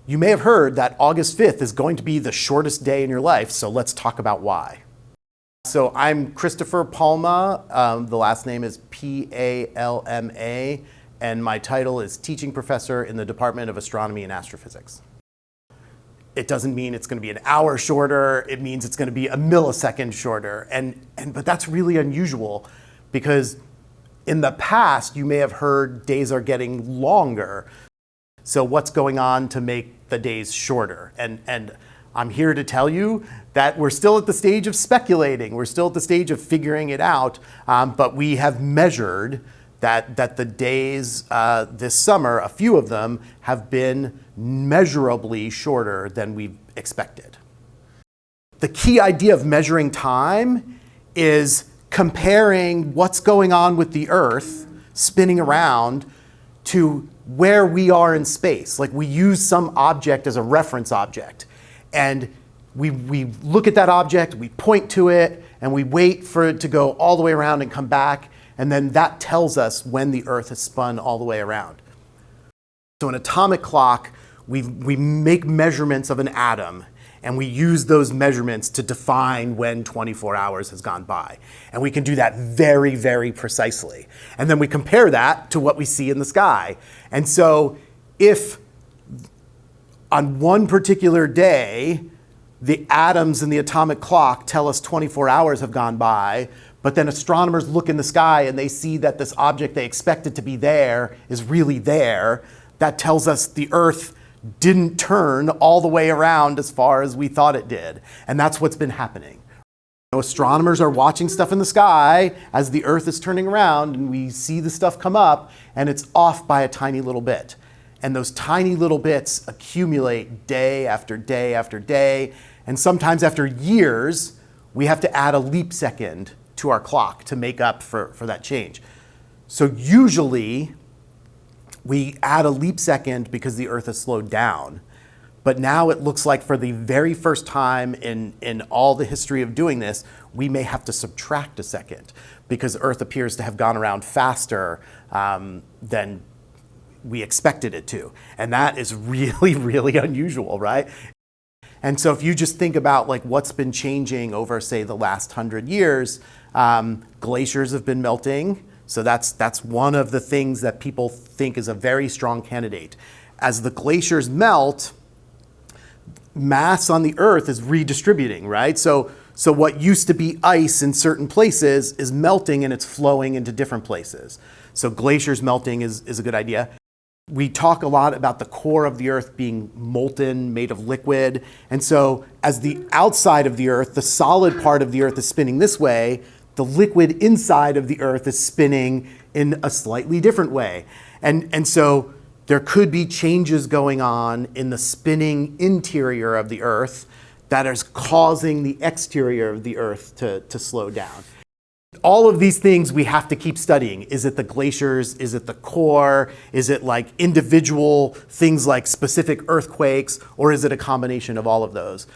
You may have heard that August 5th is going to be the shortest day in your life, so let's talk about why. So I'm Christopher Palma, the last name is P-A-L-M-A, and my title is Teaching Professor in the Department of Astronomy and Astrophysics. It doesn't mean it's going to be an hour shorter, it means it's going to be a millisecond shorter, but that's really unusual because in the past you may have heard days are getting longer. So what's going on to make the days shorter? And I'm here to tell you that we're still at the stage of speculating. We're still at the stage of figuring it out. But we have measured that the days this summer, a few of them, have been measurably shorter than we expected. The key idea of measuring time is comparing what's going on with the Earth spinning around to where we are in space. Like we use some object as a reference object. And we look at that object, we point to it, and we wait for it to go all the way around and come back. And then that tells us when the Earth has spun all the way around. So an atomic clock, we make measurements of an atom, and we use those measurements to define when 24 hours has gone by. And we can do that very, very precisely. And then we compare that to what we see in the sky. And so if on one particular day, the atoms in the atomic clock tell us 24 hours have gone by, but then astronomers look in the sky and they see that this object they expected to be there is really there, that tells us the Earth didn't turn all the way around as far as we thought it did. And that's what's been happening. Astronomers are watching stuff in the sky as the Earth is turning around, and we see the stuff come up, and it's off by a tiny little bit. And those tiny little bits accumulate day after day after day, and sometimes after years, we have to add a leap second to our clock to make up for that change. So usually, we add a leap second because the Earth has slowed down. But now it looks like for the very first time in all the history of doing this, we may have to subtract a second because Earth appears to have gone around faster than we expected it to. And that is really, really unusual, right? And so if you just think about like what's been changing over, say, the last 100 years, glaciers have been melting. So that's one of the things that people think is a very strong candidate. As the glaciers melt, mass on the Earth is redistributing, right? So what used to be ice in certain places is melting and it's flowing into different places. So glaciers melting is a good idea. We talk a lot about the core of the Earth being molten, made of liquid. And so as the outside of the Earth, the solid part of the Earth is spinning this way, the liquid inside of the Earth is spinning in a slightly different way. And so there could be changes going on in the spinning interior of the Earth that is causing the exterior of the Earth to slow down. All of these things we have to keep studying. Is it the glaciers? Is it the core? Is it like individual things like specific earthquakes? Or is it a combination of all of those?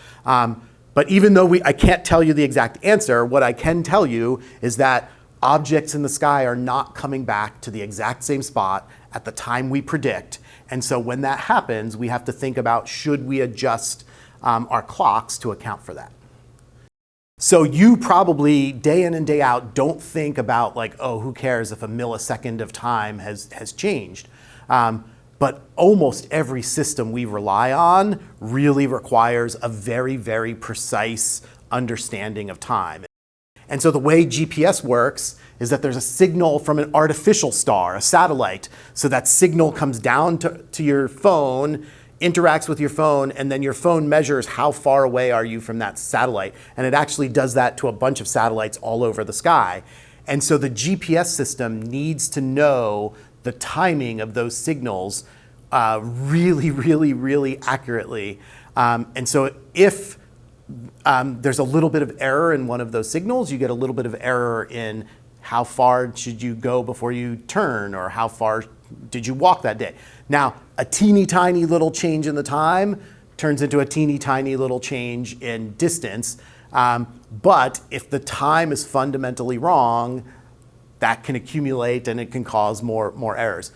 But even though I can't tell you the exact answer, what I can tell you is that objects in the sky are not coming back to the exact same spot at the time we predict. And so when that happens, we have to think about should we adjust our clocks to account for that. So you probably, day in and day out, don't think about like, oh, who cares if a millisecond of time has changed. But almost every system we rely on really requires a very, very precise understanding of time. And so the way GPS works is that there's a signal from an artificial star, a satellite. So that signal comes down to your phone, interacts with your phone, and then your phone measures how far away are you from that satellite. And it actually does that to a bunch of satellites all over the sky. And so the GPS system needs to know the timing of those signals really, really, really accurately. And so if there's a little bit of error in one of those signals, you get a little bit of error in how far should you go before you turn, or how far did you walk that day. Now, a teeny tiny little change in the time turns into a teeny tiny little change in distance. But if the time is fundamentally wrong, that can accumulate and it can cause more errors.